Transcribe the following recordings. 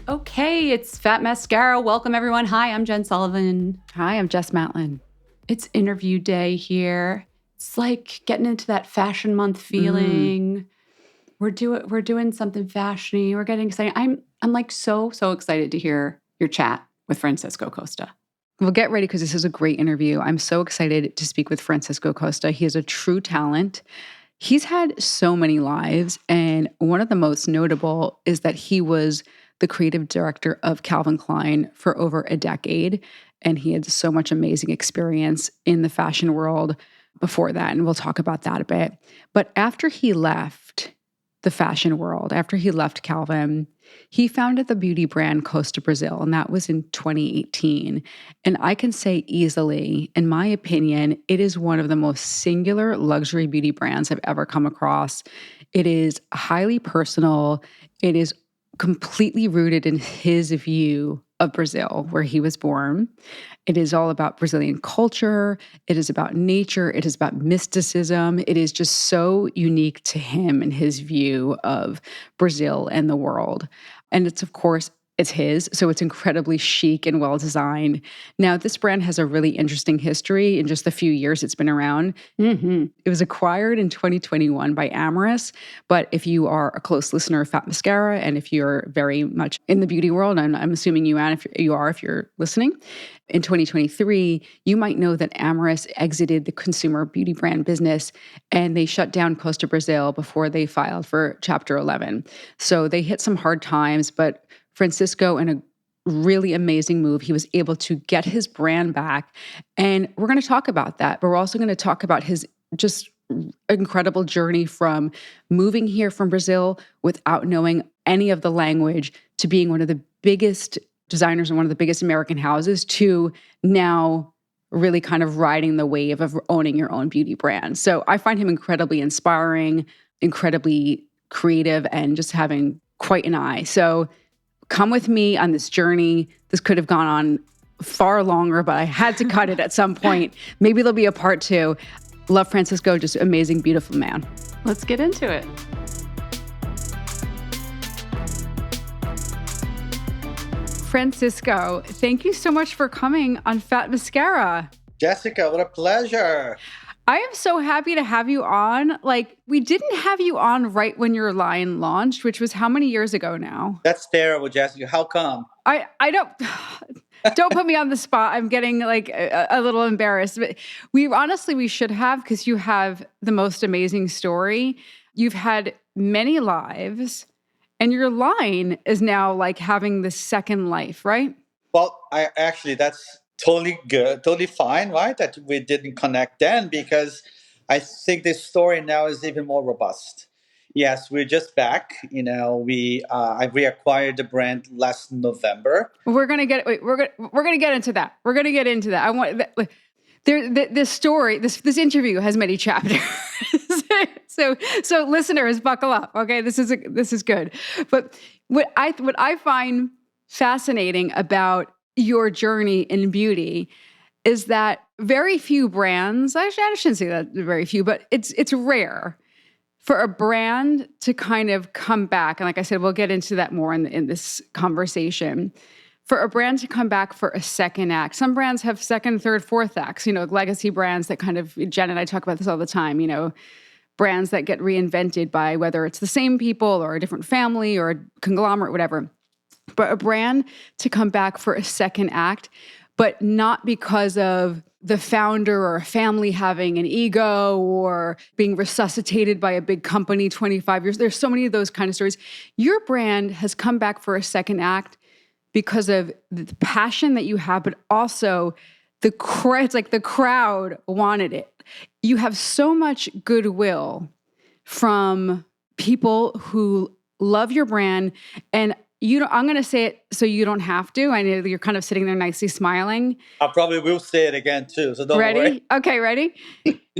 Okay, it's Fat Mascara. Welcome, everyone. Hi, I'm Jen Sullivan. Hi, I'm Jess Matlin. It's interview day here. It's like getting into that fashion month feeling. We're doing something fashiony. We're getting excited. I'm like so excited to hear your chat with Francisco Costa. Well, get ready because this is a great interview. I'm so excited to speak with Francisco Costa. He is a true talent. He's had so many lives, and one of the most notable is that he was the creative director of Calvin Klein for over a decade, and he had so much amazing experience in the fashion world before that, and we'll talk about that a bit. But after he left the fashion world, after he left Calvin, he founded the beauty brand Costa Brazil, and that was in 2018. And I can say easily, in my opinion, it is one of the most singular luxury beauty brands I've ever come across. It is highly personal. It is completely rooted in his view of Brazil, where he was born. It is all about Brazilian culture. It is about nature. It is about mysticism. It is just so unique to him and his view of Brazil and the world. And it's, of course, it's his, so it's incredibly chic and well-designed. Now, this brand has a really interesting history in just the few years it's been around. It was acquired in 2021 by Amyris, but if you are a close listener of Fat Mascara, and if you're very much in the beauty world, and I'm assuming you are if you're listening, in 2023, you might know that Amyris exited the consumer beauty brand business, and they shut down Costa Brazil before they filed for Chapter 11. So they hit some hard times, but Francisco, in a really amazing move, he was able to get his brand back. And we're going to talk about that, but we're also going to talk about his just incredible journey from moving here from Brazil without knowing any of the language to being one of the biggest designers in one of the biggest American houses to now really kind of riding the wave of owning your own beauty brand. So I find him incredibly inspiring, incredibly creative, and just having quite an eye. So come with me on this journey. This could have gone on far longer, but I had to cut it at some point. Maybe there'll be a part 2. Love Francisco, just amazing, beautiful man. Let's get into it. Francisco, thank you so much for coming on Fat Mascara. Jessica, what a pleasure. I am so happy to have you on. Like, we didn't have you on right when your line launched, which was how many years ago now? That's terrible, Jessica. How come? I don't put me on the spot. I'm getting like a little embarrassed. But we should have, because you have the most amazing story. You've had many lives, and your line is now like having this second life, right? Well, that's totally good, totally fine, right? That we didn't connect then, because I think this story now is even more robust. Yes, we're just back. I reacquired the brand last November. We're gonna get into that. We're gonna get into that. I want this story. This interview has many chapters. So listeners, buckle up. Okay, this is good. But what I find fascinating about your journey in beauty is that very few brands, actually I shouldn't say that very few, but it's rare for a brand to kind of come back. And like I said, we'll get into that more in this conversation. For a brand to come back for a second act. Some brands have second, third, fourth acts, legacy brands that kind of, Jen and I talk about this all the time, brands that get reinvented by whether it's the same people or a different family or a conglomerate, whatever. But a brand to come back for a second act, but not because of the founder or a family having an ego or being resuscitated by a big company 25 years. There's so many of those kind of stories. Your brand has come back for a second act because of the passion that you have, but also it's like the crowd wanted it. You have so much goodwill from people who love your brand, and I'm going to say it so you don't have to. I know you're kind of sitting there nicely smiling. I probably will say it again too, so don't worry. Okay, ready?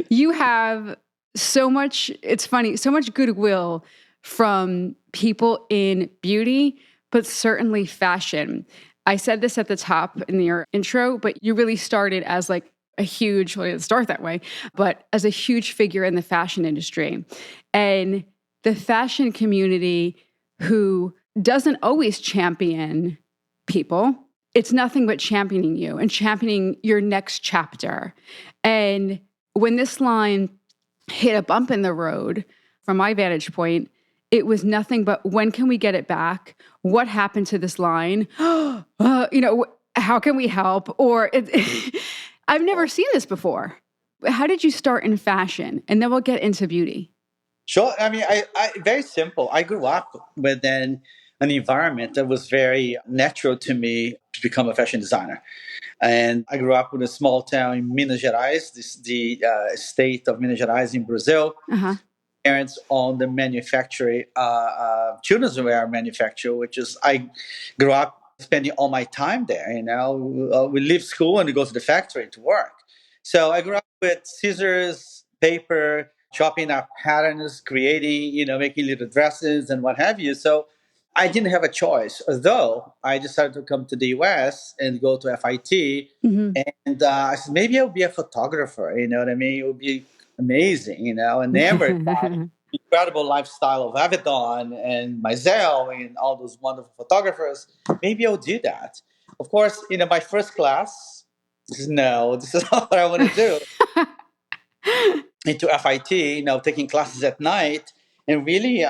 You have so much, it's funny, so much goodwill from people in beauty, but certainly fashion. I said this at the top in your intro, but you really started as like a huge, well, it didn't start that way, but as a huge figure in the fashion industry. And the fashion community who doesn't always champion people. It's nothing but championing you and championing your next chapter. And when this line hit a bump in the road, from my vantage point, it was nothing but when can we get it back? What happened to this line? How can we help? Or I've never seen this before. How did you start in fashion? And then we'll get into beauty. Sure. I mean, I very simple. I grew up within an environment that was very natural to me to become a fashion designer. And I grew up in a small town in Minas Gerais, the state of Minas Gerais in Brazil. Uh-huh. Parents owned the manufacturing, children's wear manufacturer, which is, I grew up spending all my time there. We leave school and we go to the factory to work. So I grew up with scissors, paper, chopping up patterns, creating, making little dresses and what have you. So I didn't have a choice, although I decided to come to the US and go to FIT. Mm-hmm. And I said, maybe I'll be a photographer, you know what I mean? It would be amazing, enamored by the incredible lifestyle of Avedon and Mizell and all those wonderful photographers. Maybe I'll do that. Of course, my first class, this is not what I want to do. Into FIT, taking classes at night and really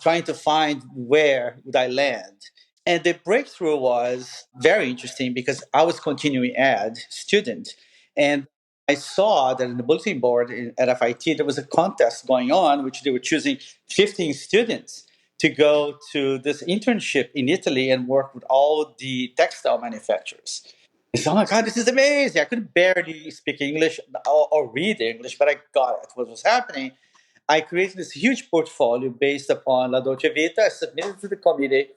trying to find where would I land. And the breakthrough was very interesting because I was continuing ed student. And I saw that in the bulletin board at FIT, there was a contest going on, which they were choosing 15 students to go to this internship in Italy and work with all the textile manufacturers. I said, oh my God, this is amazing. I could barely speak English or read English, but I got it, what was happening. I created this huge portfolio based upon La Dolce Vita. I submitted to the committee,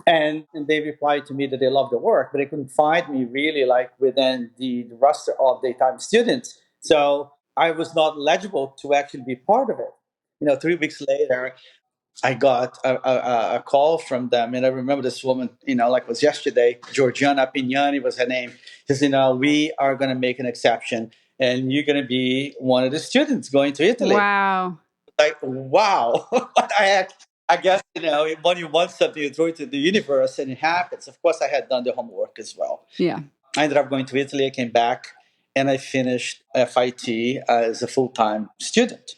and they replied to me that they loved the work, but they couldn't find me really within the roster of daytime students. So I was not eligible to actually be part of it. 3 weeks later, I got a call from them, and I remember this woman, like it was yesterday, Georgiana Pignani was her name. She said, we are going to make an exception, and you're going to be one of the students going to Italy. Wow. Like, wow. I guess, when you want something, you throw it to the universe, and it happens. Of course, I had done the homework as well. Yeah. I ended up going to Italy. I came back, and I finished FIT as a full-time student.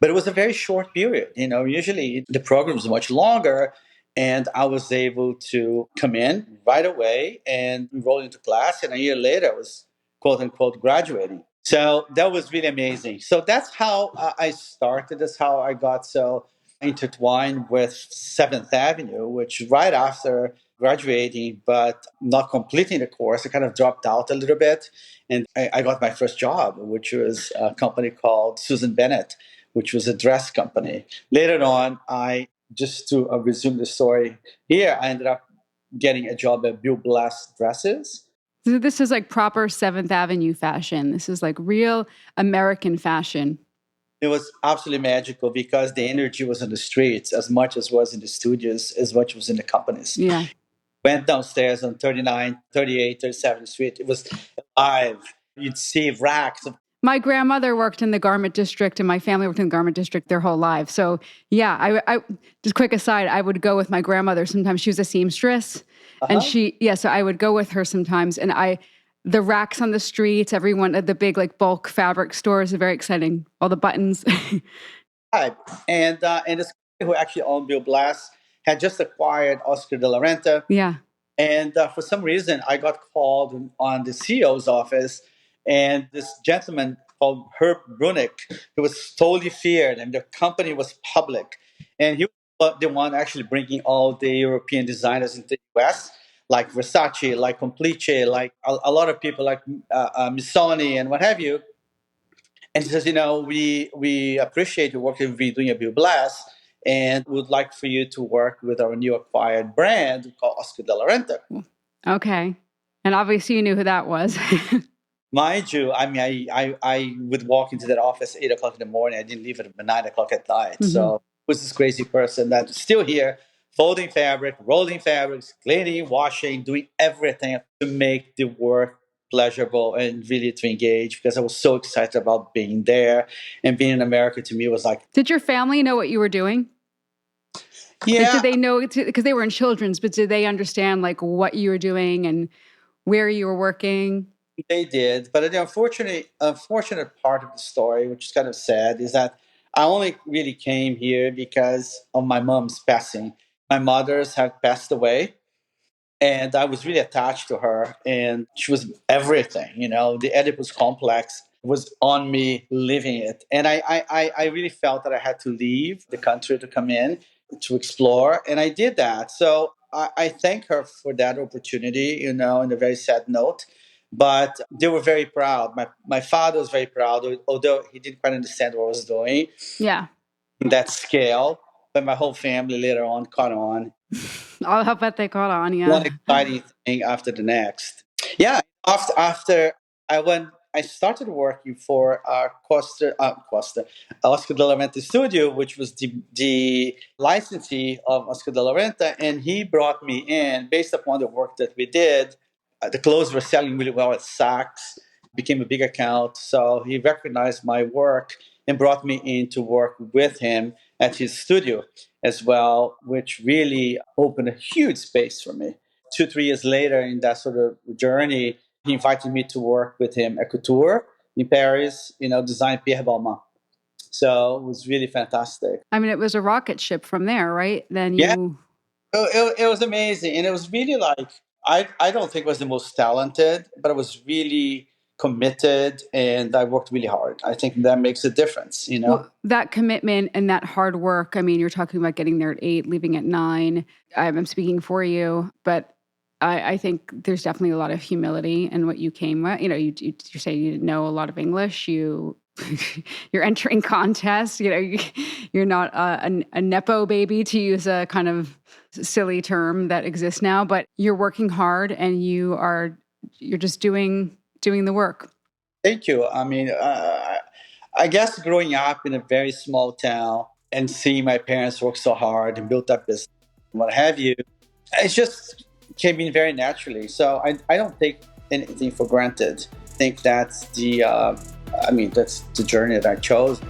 But it was a very short period. Usually the program is much longer, and I was able to come in right away and enroll into class. And a year later, I was quote unquote graduating. So that was really amazing. So that's how I started. That's how I got so intertwined with Seventh Avenue, which right after graduating, but not completing the course, I kind of dropped out a little bit. And I got my first job, which was a company called Susan Bennett, which was a dress company. Later on, just to resume the story here, I ended up getting a job at Bill Bless Dresses. So this is like proper Seventh Avenue fashion. This is like real American fashion. It was absolutely magical because the energy was on the streets as much as was in the studios, as much was in the companies. Yeah. Went downstairs on 39, 38, 37th Street. It was alive. You'd see racks of. My grandmother worked in the garment district and my family worked in the garment district their whole life. So yeah, I just quick aside, I would go with my grandmother. Sometimes she was a seamstress and so I would go with her sometimes. And the racks on the streets, everyone at the big bulk fabric stores are very exciting. All the buttons. Right. And this guy who actually owned Bill Blass had just acquired Oscar de la Renta. Yeah. And for some reason, I got called on the CEO's office. And this gentleman called Herb Brunick, who was totally feared, and the company was public. And he was the one actually bringing all the European designers into the US, like Versace, like Complice, like a lot of people like Missoni and what have you. And he says, we appreciate the work that we've been doing at Bill Blass, and would like for you to work with our new acquired brand called Oscar de la Renta. Okay. And obviously you knew who that was. Mind you, I mean, I would walk into that office at 8 o'clock in the morning. I didn't leave at 9 o'clock at night. Mm-hmm. So I was this crazy person that's still here, folding fabric, rolling fabrics, cleaning, washing, doing everything to make the work pleasurable and really to engage, because I was so excited about being there. And being in America to me was like... Did your family know what you were doing? Like, Yeah, did they know, because they were in children's, but did they understand like what you were doing and where you were working? they did. But the unfortunate part of the story, which is kind of sad, is that I only really came here because of my mom's passing. My mother's had passed away, and I was really attached to her, and she was everything. The Oedipus complex was on me living it, and I really felt that I had to leave the country to come in to explore, and I did that. So I thank her for that opportunity. In a very sad note. But they were very proud. My father was very proud, although he didn't quite understand what I was doing Yeah. in that scale. But my whole family later on caught on, I'll bet they caught on. one Yeah. exciting thing after the next. Yeah, after I started working for Oscar de la Renta Studio, which was the licensee of Oscar de la Renta, and he brought me in based upon the work that we did. The clothes were selling really well at Saks, became a big account, so he recognized my work and brought me in to work with him at his studio as well, which really opened a huge space for me. 2, 3 years later, in that sort of journey, he invited me to work with him at Couture in Paris, design Pierre Balmain. So it was really fantastic. I mean, it was a rocket ship from there, right? Then Yeah, you. it was amazing. And it was really like, I don't think I was the most talented, but I was really committed and I worked really hard. I think that makes a difference. Well, that commitment and that hard work. I mean, you're talking about getting there at 8, leaving at 9. I'm speaking for you, but I think there's definitely a lot of humility in what you came with. You say you didn't know a lot of English. You're entering contests. You're not a nepo baby, to use a kind of silly term that exists now. But you're working hard, and you're just doing the work. Thank you. I mean, I guess growing up in a very small town and seeing my parents work so hard and build up business, what have you, it just came in very naturally. So I don't take anything for granted. I think that's that's the journey that I chose.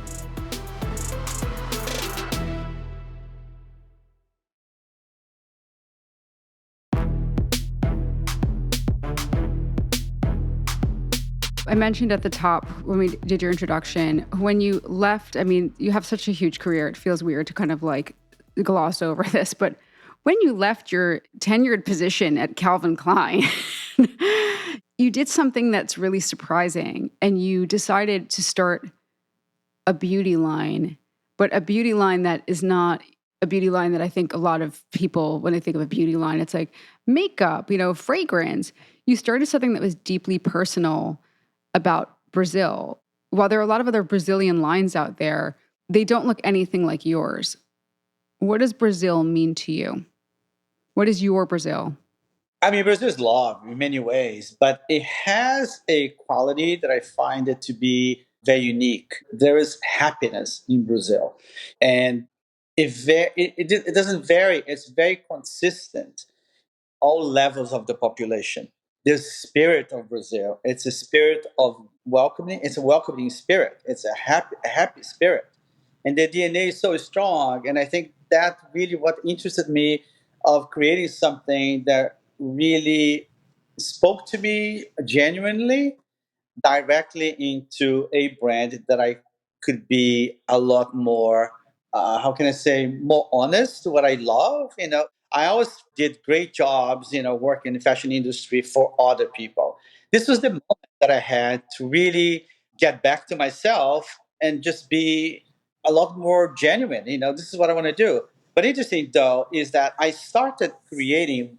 I mentioned at the top when we did your introduction, when you left, I mean, you have such a huge career. It feels weird to kind of like gloss over this, but when you left your tenured position at Calvin Klein, you did something that's really surprising, and you decided to start a beauty line, but a beauty line that is not a beauty line that I think a lot of people, when they think of a beauty line, it's like makeup, fragrance. You started something that was deeply personal about Brazil. While there are a lot of other Brazilian lines out there, they don't look anything like yours. What does Brazil mean to you? What is your Brazil? I mean, Brazil is love in many ways, but it has a quality that I find it to be very unique. There is happiness in Brazil, and it doesn't vary. It's very consistent. All levels of the population. The spirit of Brazil. It's a spirit of welcoming. It's a welcoming spirit. It's a happy spirit, and the DNA is so strong. And I think that really what interested me of creating something that really spoke to me genuinely directly into a brand that I could be a lot more, how can I say, more honest to what I love. I always did great jobs, working in the fashion industry for other people. This was the moment that I had to really get back to myself and just be a lot more genuine. This is what I want to do. But interesting though is that I started creating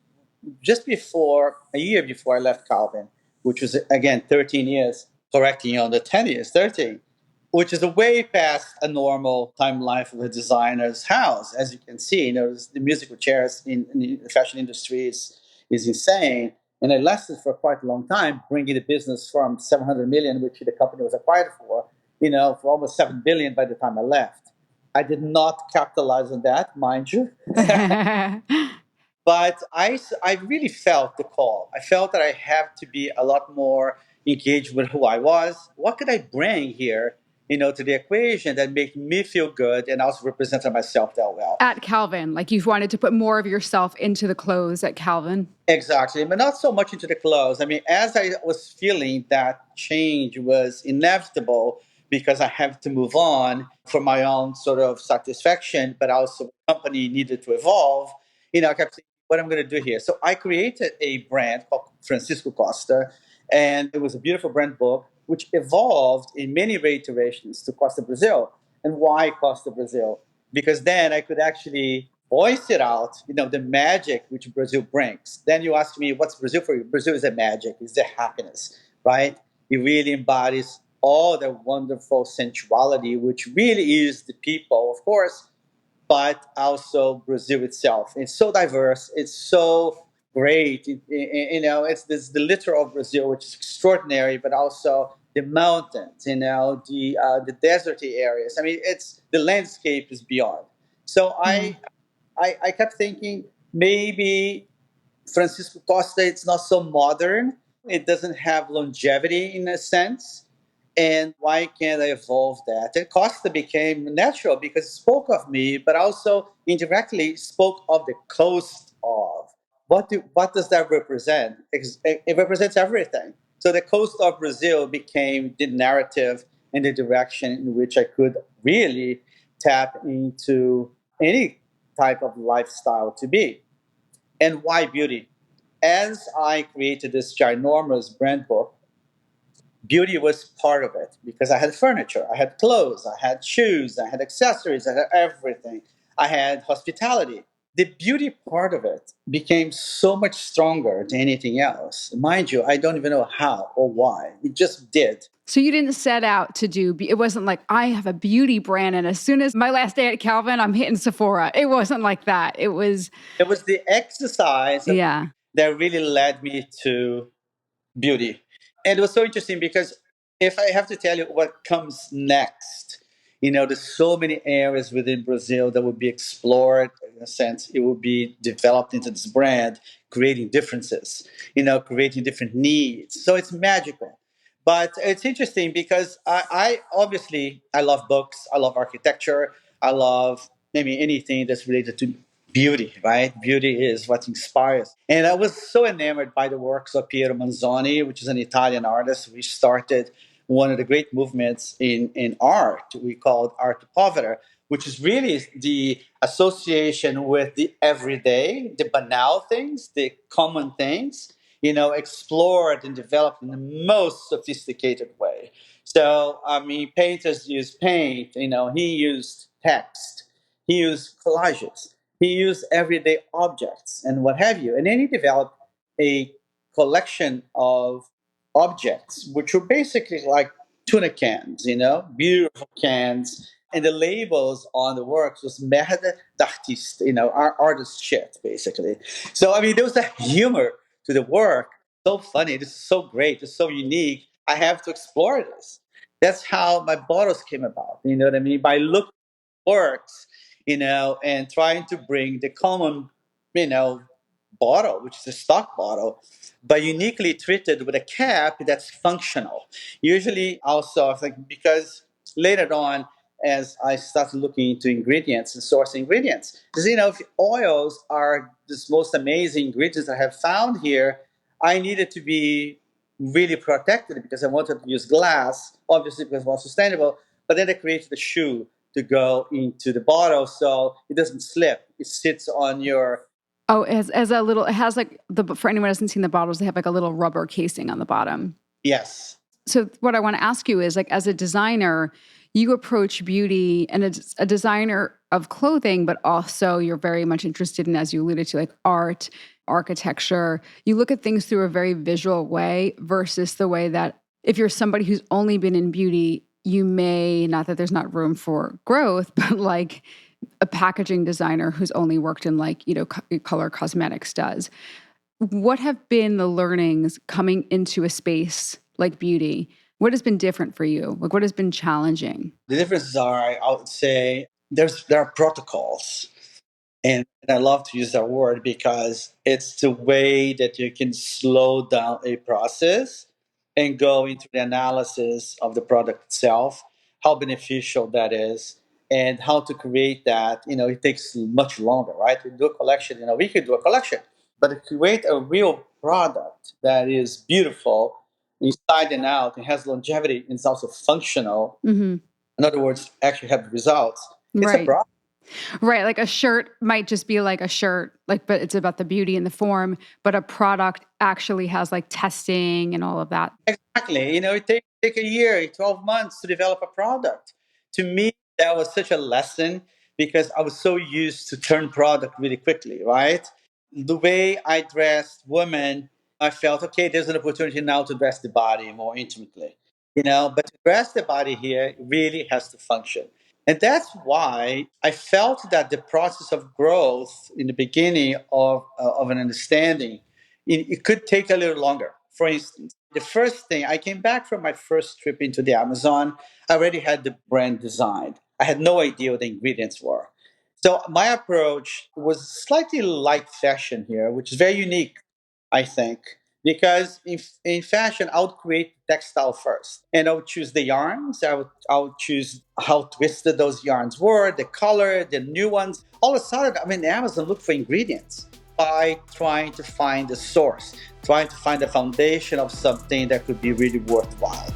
just before a year before I left Calvin, which was again 13 years, correcting on the 10 years, 13, which is a way past a normal time life of a designer's house. As you can see, the musical chairs in the fashion industry is insane. And I lasted for quite a long time, bringing the business from 700 million, which the company was acquired for almost 7 billion by the time I left. I did not capitalize on that, mind you. But I really felt the call. I felt that I have to be a lot more engaged with who I was. What could I bring here to the equation that make me feel good and also represented myself that well. At Calvin, like you've wanted to put more of yourself into the clothes at Calvin. Exactly, but not so much into the clothes. I mean, as I was feeling that change was inevitable because I have to move on for my own sort of satisfaction, but also the company needed to evolve, I kept thinking, what I'm going to do here. So I created a brand called Francisco Costa, and it was a beautiful brand book, which evolved in many reiterations to Costa Brazil. And why Costa Brazil? Because then I could actually voice it out, the magic which Brazil brings. Then you ask me, what's Brazil for you? Brazil is a magic, it's a happiness, right? It really embodies all the wonderful sensuality, which really is the people, of course, but also Brazil itself. It's so diverse. It's so great. It's the litter of Brazil, which is extraordinary, but also the mountains, the deserty areas. I mean, it's the landscape is beyond. So I kept thinking maybe Francisco Costa, it's not so modern. It doesn't have longevity in a sense. And why can't I evolve that? And Costa became natural because it spoke of me, but also indirectly spoke of the coast of. What does that represent? It represents everything. So the coast of Brazil became the narrative and the direction in which I could really tap into any type of lifestyle to be. And why beauty? As I created this ginormous brand book, beauty was part of it because I had furniture, I had clothes, I had shoes, I had accessories, I had everything. I had hospitality. The beauty part of it became so much stronger than anything else. Mind you, I don't even know how or why. It just did. So you didn't set out to it wasn't like, I have a beauty brand, and as soon as my last day at Calvin, I'm hitting Sephora. It wasn't like that. It was the exercise yeah. that really led me to beauty. And it was so interesting because if I have to tell you what comes next, there's so many areas within Brazil that would be explored. In a sense, it would be developed into this brand, creating differences, creating different needs. So it's magical. But it's interesting because I obviously I love books, I love architecture, I love maybe anything that's related to beauty, right? Beauty is what inspires. And I was so enamored by the works of Piero Manzoni, which is an Italian artist. We started one of the great movements in art we called Arte Povera, which is really the association with the everyday, the banal things, the common things, explored and developed in the most sophisticated way. So, I mean, painters use paint, he used text, he used collages, he used everyday objects and what have you. And then he developed a collection of objects, which were basically like tuna cans, beautiful cans. And the labels on the works was merde d'artiste, our artist shit, basically. So, I mean, there was a humor to the work. So funny. This is so great. It's so unique. I have to explore this. That's how my bottles came about. You know what I mean? By looking at works, and trying to bring the common, you know, bottle, which is a stock bottle, but uniquely treated with a cap that's functional. Usually, also, I think because later on, as I started looking into ingredients and source ingredients, because if oils are the most amazing ingredients I have found here, I needed to be really protected because I wanted to use glass, obviously because it's more sustainable. But then I created a shoe to go into the bottle so it doesn't slip. It sits on your. Oh, as a little, it has like for anyone who hasn't seen the bottles, they have like a little rubber casing on the bottom. Yes. So what I want to ask you is, like, as a designer, you approach beauty and a designer of clothing, but also you're very much interested in, as you alluded to, like art, architecture. You look at things through a very visual way versus the way that if you're somebody who's only been in beauty, you may, not that there's not room for growth, but like a packaging designer who's only worked in like, color cosmetics does. What have been the learnings coming into a space like beauty? What has been different for you? Like, what has been challenging? The differences are, I would say, there are protocols. And I love to use that word because it's the way that you can slow down a process and go into the analysis of the product itself how beneficial that is and how to create that. It takes much longer, right? We do a collection, we could do a collection, but to create a real product that is beautiful inside and out, it has longevity, and it's also functional. Hmm. In other words, actually have results. It's a Right. product. Right. Like a shirt might just be like a shirt, like, but it's about the beauty and the form, but a product actually has like testing and all of that. Exactly. It take a year, 12 months to develop a product. To me, that was such a lesson because I was so used to turn product really quickly, right? The way I dressed women, I felt, okay, there's an opportunity now to dress the body more intimately, but to dress the body here really has to function. And that's why I felt that the process of growth in the beginning of an understanding, it could take a little longer. For instance, the first thing, I came back from my first trip into the Amazon, I already had the brand designed. I had no idea what the ingredients were. So my approach was slightly like fashion here, which is very unique, I think, because in fashion, I would create textile first, and I would choose the yarns. I would choose how twisted those yarns were, the color, the new ones. All of a sudden, I'm in Amazon look for ingredients by trying to find the source, trying to find the foundation of something that could be really worthwhile.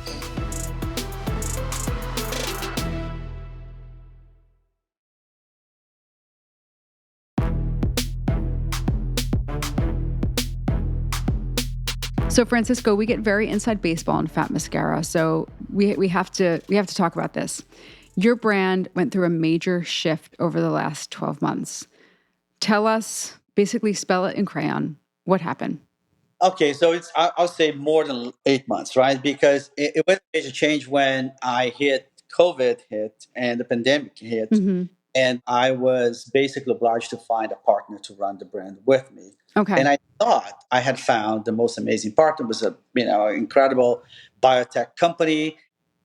So Francisco, we get very inside baseball and Fat Mascara. So we have to talk about this. Your brand went through a major shift over the last 12 months. Tell us, basically spell it in crayon. What happened? Okay, so I'll say more than 8 months, right? Because it was a major change when COVID hit and the pandemic hit, Mm-hmm. and I was basically obliged to find a partner to run the brand with me. Okay. And I thought I had found the most amazing partner. It was a incredible biotech company.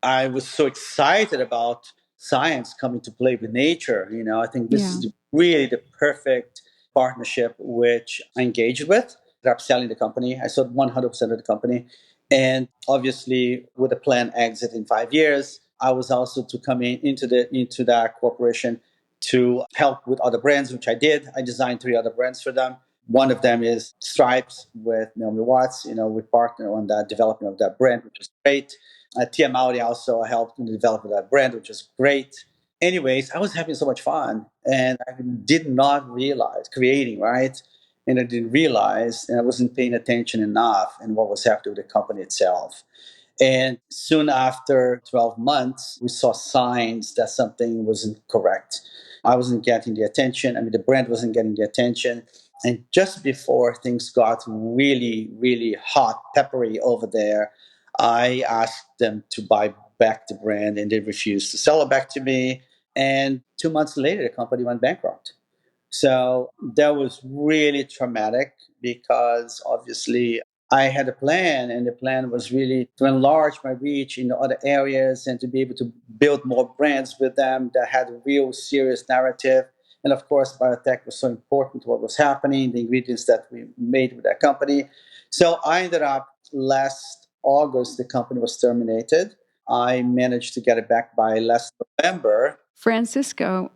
I was so excited about science coming to play with nature. I think this Yeah. is really the perfect partnership which I engaged with. Up selling the company. I sold 100% of the company. And obviously, with a planned exit in 5 years, I was also to come into that corporation to help with other brands, which I did. I designed 3 other brands for them. One of them is Stripes with Naomi Watts. We partner on that development of that brand, which is great. Tia Mauri also helped in the development of that brand, which is great. Anyways, I was having so much fun, and I did not realize creating, right? And I didn't realize, and I wasn't paying attention enough in what was happening with the company itself. And soon after 12 months, we saw signs that something wasn't correct. I wasn't getting the attention. I mean, the brand wasn't getting the attention. And just before things got really, really hot, peppery over there, I asked them to buy back the brand, and they refused to sell it back to me. And 2 months later, the company went bankrupt. So that was really traumatic because obviously I had a plan, and the plan was really to enlarge my reach in other areas and to be able to build more brands with them that had a real serious narrative. And of course, biotech was so important to what was happening, the ingredients that we made with that company. So I ended up last August, the company was terminated. I managed to get it back by last November. Francisco,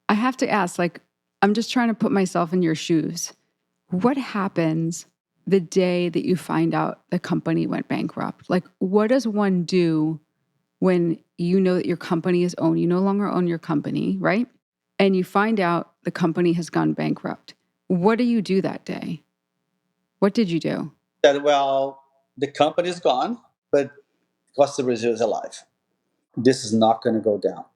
I have to ask, like, I'm just trying to put myself in your shoes. What happens the day that you find out the company went bankrupt? Like, what does one do when you know that your company is owned? You no longer own your company, right? And you find out the company has gone bankrupt. What do you do that day? What did you do? That, well, the company is gone, but Costa Brazil is alive. This is not going to go down.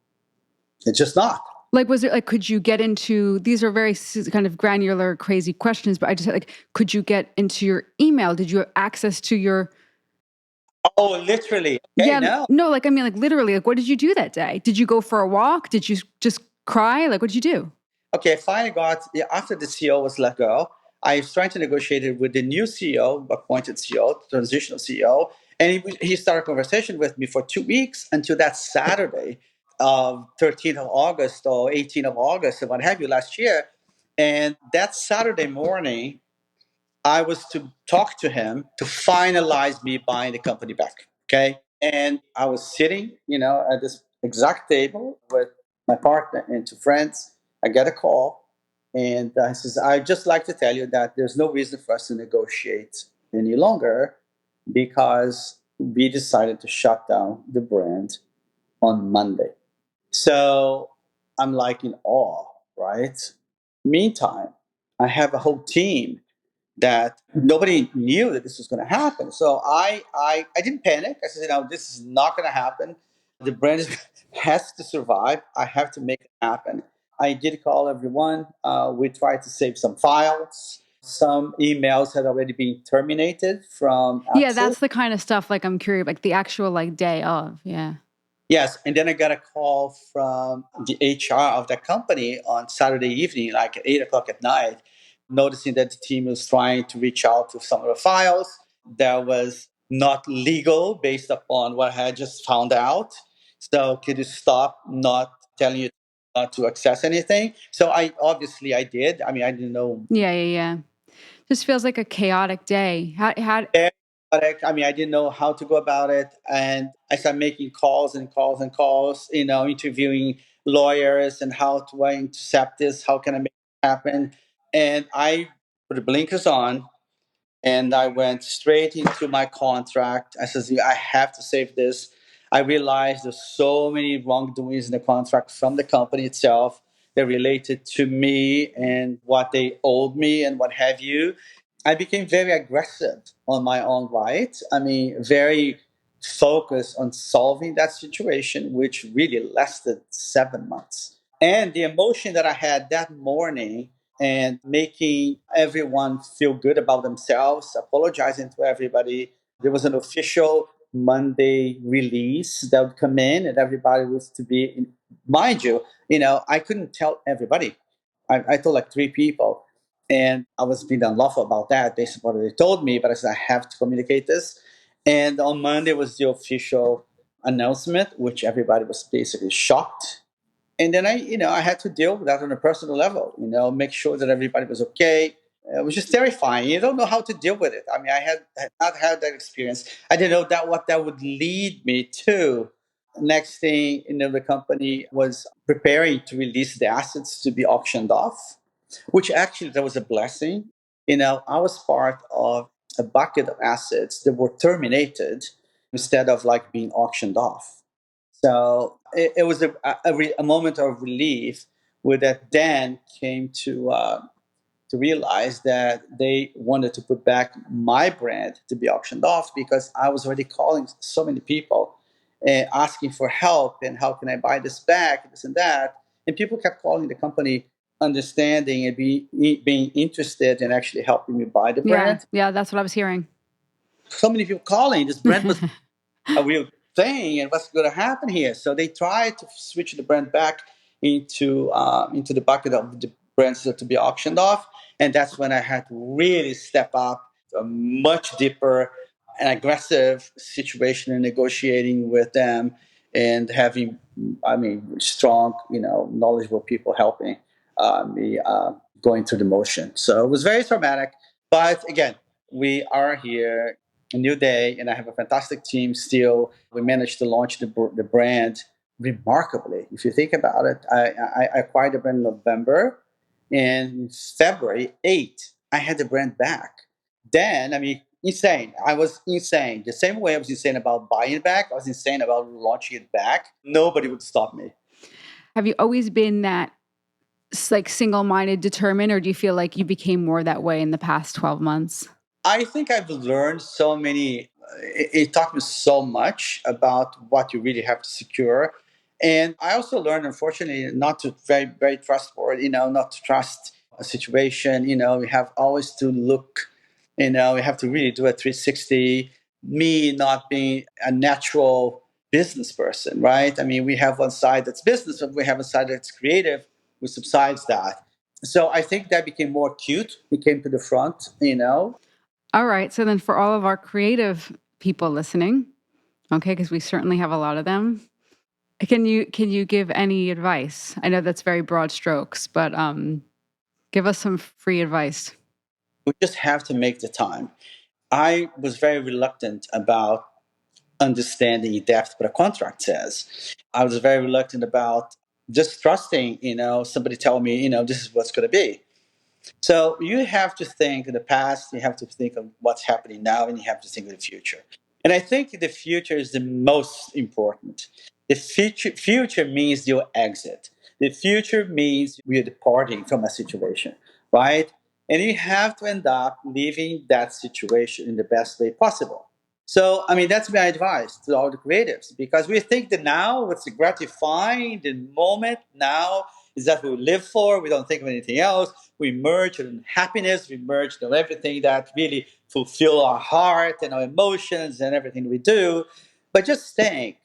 It's just not. Like, was it like, could you get into, these are very kind of granular, crazy questions, but I just like, could you get into your email? Did you have access to your, Oh, literally. Okay, yeah, now. no, like, I mean, like literally, like, what did you do that day? Did you go for a walk? Did you just cry? Like, what did you do? Okay, I finally got, yeah, after the CEO was let go, I was trying to negotiate it with the new CEO, appointed CEO, transitional CEO, and he started a conversation with me for 2 weeks until that Saturday, 13th of August or 18th of August, or what have you, last year. And that Saturday morning, I was to talk to him to finalize me buying the company back. Okay. And I was sitting, at this exact table with my partner and two friends. I get a call, and he says, "I'd just like to tell you that there's no reason for us to negotiate any longer because we decided to shut down the brand on Monday." So I'm like in awe, right? Meantime, I have a whole team that nobody knew that this was going to happen. So I didn't panic. I said, this is not going to happen. The brand has to survive. I have to make it happen. I did call everyone. We tried to save some files. Some emails had already been terminated from Yeah, access. that's the kind of stuff like I'm curious, like the actual like day of. Yeah. Yes, and then I got a call from the HR of that company on Saturday evening, like at 8 o'clock at night, noticing that the team was trying to reach out to some of the files that was not legal based upon what I had just found out. So could you stop not telling you not to access anything? So I did. I mean, I didn't know. Yeah, yeah, yeah. Just feels like a chaotic day. How I mean, I didn't know how to go about it. And I started making calls and calls and calls, interviewing lawyers and how do I intercept this? How can I make it happen? And I put the blinkers on and I went straight into my contract. I said, I have to save this. I realized there's so many wrongdoings in the contract from the company itself that related to me and what they owed me and what have you. I became very aggressive on my own right. I mean, very focused on solving that situation, which really lasted 7 months. And the emotion that I had that morning and making everyone feel good about themselves, apologizing to everybody. There was an official Monday release that would come in, and everybody was to be, mind you, I couldn't tell everybody. I told like three people, and I was being unlawful about that based on what they told me, but I said, I have to communicate this. And on Monday was the official announcement, which everybody was basically shocked. And then I had to deal with that on a personal level, make sure that everybody was okay. It was just terrifying. You don't know how to deal with it. I mean, had not had that experience. I didn't know that what that would lead me to. Next thing, the company was preparing to release the assets to be auctioned off, which actually that was a blessing. I was part of a bucket of assets that were terminated instead of like being auctioned off. So it was a moment of relief where that then came to realize that they wanted to put back my brand to be auctioned off because I was already calling so many people asking for help and how can I buy this back, this and that. And people kept calling the company, understanding and being interested in actually helping me buy the Yeah, brand. yeah, that's what I was hearing. So many people calling, this brand was a real thing and what's going to happen here. So they tried to switch the brand back into the bucket of the brands that to be auctioned off, and that's when I had to really step up a much deeper and aggressive situation in negotiating with them and having, I mean, strong, knowledgeable people helping me going through the motion. So it was very traumatic, but again, we are here a new day, and I have a fantastic team still. We managed to launch the brand remarkably. If you think about it, I acquired the brand in November. In February 8th, I had the brand back. Then, I mean, insane. I was insane. The same way I was insane about buying it back, I was insane about launching it back. Nobody would stop me. Have you always been that like single-minded, determined, or do you feel like you became more that way in the past 12 months? I think I've learned so many. It taught me so much about what you really have to secure, and I also learned, unfortunately, not to very very trustworthy. Not to trust a situation. We have always to look. We have to really do a 360. Me not being a natural business person, right? I mean, we have one side that's business, but we have a side that's creative, which subsides that. So I think that became more acute. It came to the front. All right. So then for all of our creative people listening, okay, because we certainly have a lot of them, can you give any advice? I know that's very broad strokes, but give us some free advice. We just have to make the time. I was very reluctant about understanding in depth what a contract says. I was very reluctant about just trusting, somebody tell me, this is what's going to be. So you have to think of the past, you have to think of what's happening now, and you have to think of the future. And I think the future is the most important. The future means your exit. The future means we are departing from a situation, right? And you have to end up leaving that situation in the best way possible. So, I mean, that's my advice to all the creatives because we think that now what's gratifying, the moment now is that we live for. We don't think of anything else. We merge in happiness. We merge in everything that really fulfill our heart and our emotions and everything we do. But just think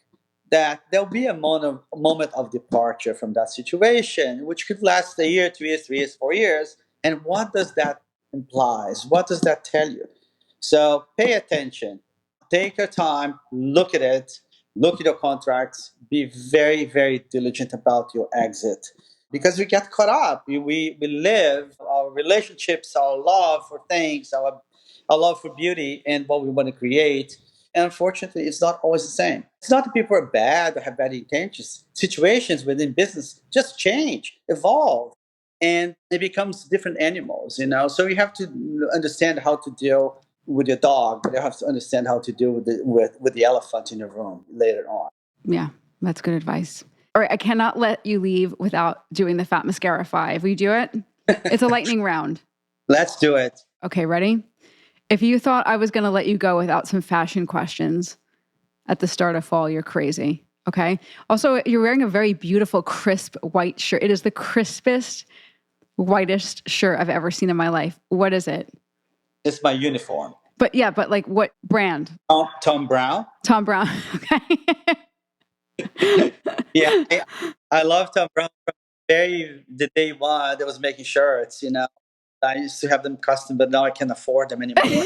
that there'll be a moment of departure from that situation, which could last a year, 2 years, 3 years, 4 years. And what does that implies? What does that tell you? So pay attention, take your time, look at it, look at your contracts, be very, very diligent about your exit because we get caught up. We live our relationships, our love for things, our love for beauty and what we want to create. And unfortunately, it's not always the same. It's not that people are bad or have bad intentions. Situations within business just change, evolve, and it becomes different animals. So you have to understand how to deal with your dog, but you have to understand how to deal with the elephant in the room later on. Yeah, that's good advice. All right, I cannot let you leave without doing the Fat Mascara 5. Will you do it? It's a lightning round. Let's do it. Okay, ready? If you thought I was going to let you go without some fashion questions at the start of fall, you're crazy. Okay. Also, you're wearing a very beautiful, crisp white shirt. It is the crispest, whitest shirt I've ever seen in my life. What is it? It's my uniform. But like what brand? Tom Brown. Tom Brown. Okay. Yeah, I love Tom Brown from the day one that was making shirts. I used to have them custom, but now I can't afford them anymore.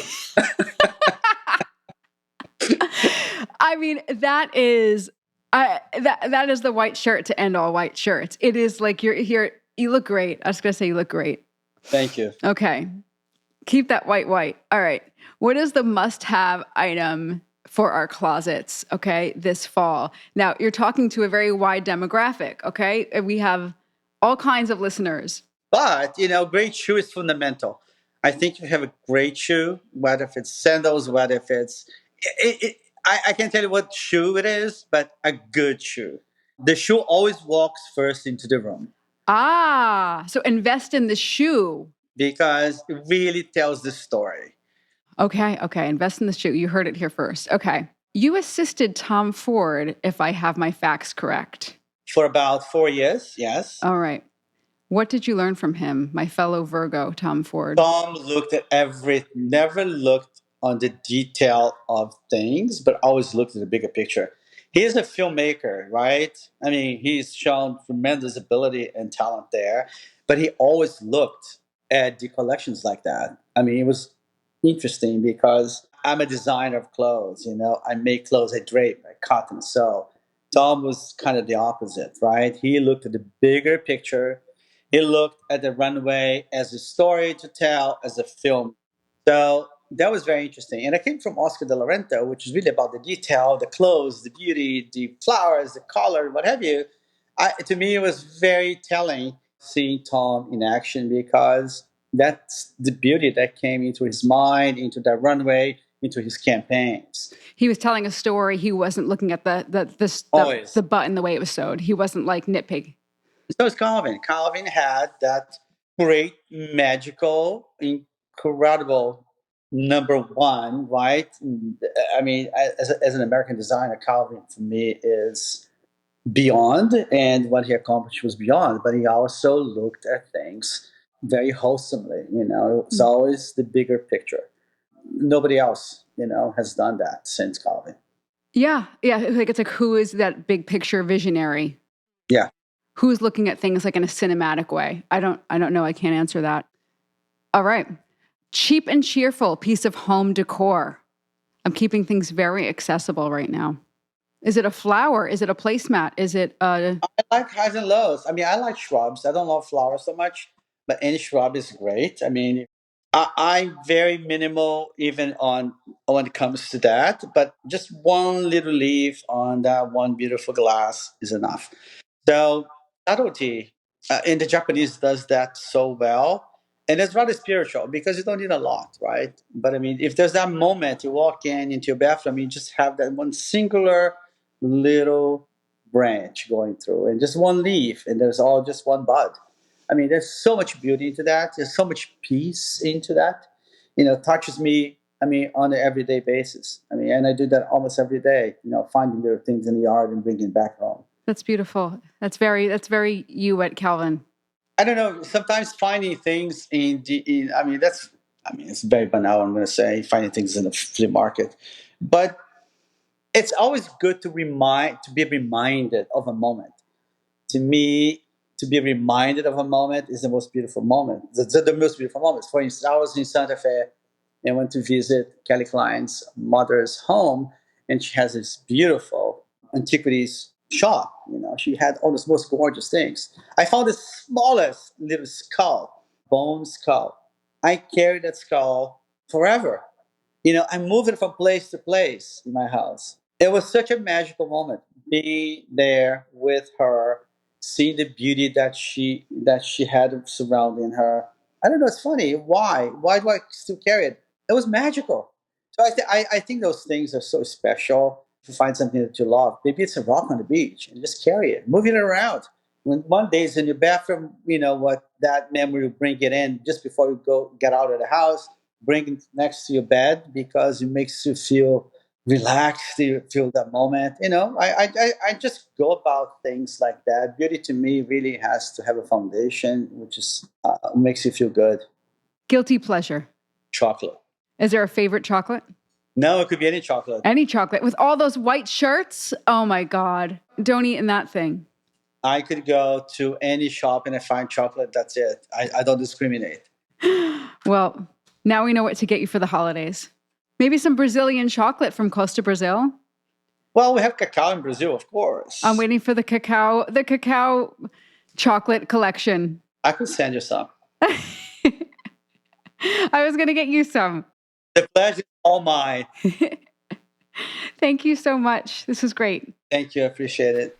I mean, that is the white shirt to end all white shirts. It is like you're here. You look great. I was going to say you look great. Thank you. Okay. Keep that white. All right. What is the must-have item for our closets, okay, this fall? Now, you're talking to a very wide demographic, okay? We have all kinds of listeners. But, great shoe is fundamental. I think if you have a great shoe, whether if it's sandals, whether if it's... I can't tell you what shoe it is, but a good shoe. The shoe always walks first into the room. So invest in the shoe. Because it really tells the story. Okay. Invest in the shoe. You heard it here first. Okay. You assisted Tom Ford, if I have my facts correct. For about 4 years, yes. All right. What did you learn from him, my fellow Virgo, Tom Ford? Tom looked at never looked on the detail of things, but always looked at the bigger picture. He is a filmmaker, right? I mean, he's shown tremendous ability and talent there, but he always looked at the collections like that. I mean, it was interesting because I'm a designer of clothes. I make clothes, I drape, I cut and sew. Tom was kind of the opposite, right? He looked at the bigger picture. He looked at the runway as a story to tell, as a film. So that was very interesting. And I came from Oscar de la Renta, which is really about the detail, the clothes, the beauty, the flowers, the color, what have you. To me, it was very telling seeing Tom in action because that's the beauty that came into his mind, into that runway, into his campaigns. He was telling a story. He wasn't looking at the button the way it was sewed. He wasn't like nitpick. So is Calvin. Calvin had that great, magical, incredible number one, right? I mean, as an American designer, Calvin for me is beyond, and what he accomplished was beyond. But he also looked at things very wholesomely. It's always the bigger picture. Nobody else, has done that since Calvin. Yeah. It's like who is that big picture visionary? Yeah. Who's looking at things like in a cinematic way? I don't know. I can't answer that. All right. Cheap and cheerful piece of home decor. I'm keeping things very accessible right now. Is it a flower? Is it a placemat? Is it a... I like highs and lows. I mean, I like shrubs. I don't love flowers so much, but any shrub is great. I mean, I'm very minimal even on when it comes to that, but just one little leaf on that one beautiful glass is enough. So subtlety in the Japanese does that so well, and it's rather spiritual because you don't need a lot, right? But I mean, if there's that moment you walk into your bathroom, you just have that one singular little branch going through, and just one leaf, and there's all just one bud. I mean, there's so much beauty into that. There's so much peace into that. It touches me. I mean, on an everyday basis. I mean, and I do that almost every day. Finding little things in the yard and bringing it back home. That's beautiful. That's very you at Calvin. I don't know. Sometimes finding things it's very banal. I'm going to say finding things in the flea market, but it's always good to be reminded of a moment. To me, to be reminded of a moment is the most beautiful moment. The most beautiful moments. For instance, I was in Santa Fe and went to visit Kelly Klein's mother's home, and she has this beautiful antiquities shop. She had all these most gorgeous things. I found the smallest little skull, bone skull. I carried that skull forever. I moved it from place to place in my house. It was such a magical moment being there with her, seeing the beauty that she had surrounding her. I don't know. It's funny. Why? Why do I still carry it? It was magical. So I think those things are so special. If you find something that you love, maybe it's a rock on the beach, and just carry it, move it around. When one day it's in your bathroom, what that memory will bring it in just before you get out of the house. Bring it next to your bed because it makes you feel relaxed. You feel that moment. I just go about things like that. Beauty to me really has to have a foundation, which is makes you feel good. Guilty pleasure. Chocolate. Is there a favorite chocolate? No, it could be any chocolate. Any chocolate with all those white shirts. Oh my God! Don't eat in that thing. I could go to any shop and I find chocolate. That's it. I don't discriminate. Well, now we know what to get you for the holidays. Maybe some Brazilian chocolate from Costa Brazil. Well, we have cacao in Brazil, of course. I'm waiting for the cacao chocolate collection. I could send you some. I was going to get you some. The pleasure is all mine. Thank you so much. This was great. Thank you. I appreciate it.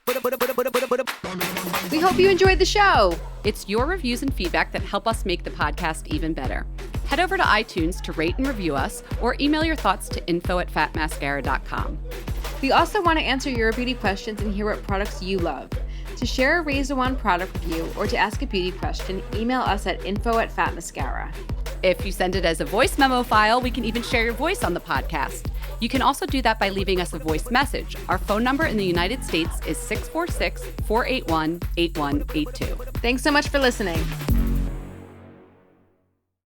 We hope you enjoyed the show. It's your reviews and feedback that help us make the podcast even better. Head over to iTunes to rate and review us, or email your thoughts to info@fatmascara.com. We also want to answer your beauty questions and hear what products you love. To share a Razor One product review or to ask a beauty question, email us at info@fatmascara. If you send it as a voice memo file, we can even share your voice on the podcast. You can also do that by leaving us a voice message. Our phone number in the United States is 646-481-8182. Thanks so much for listening.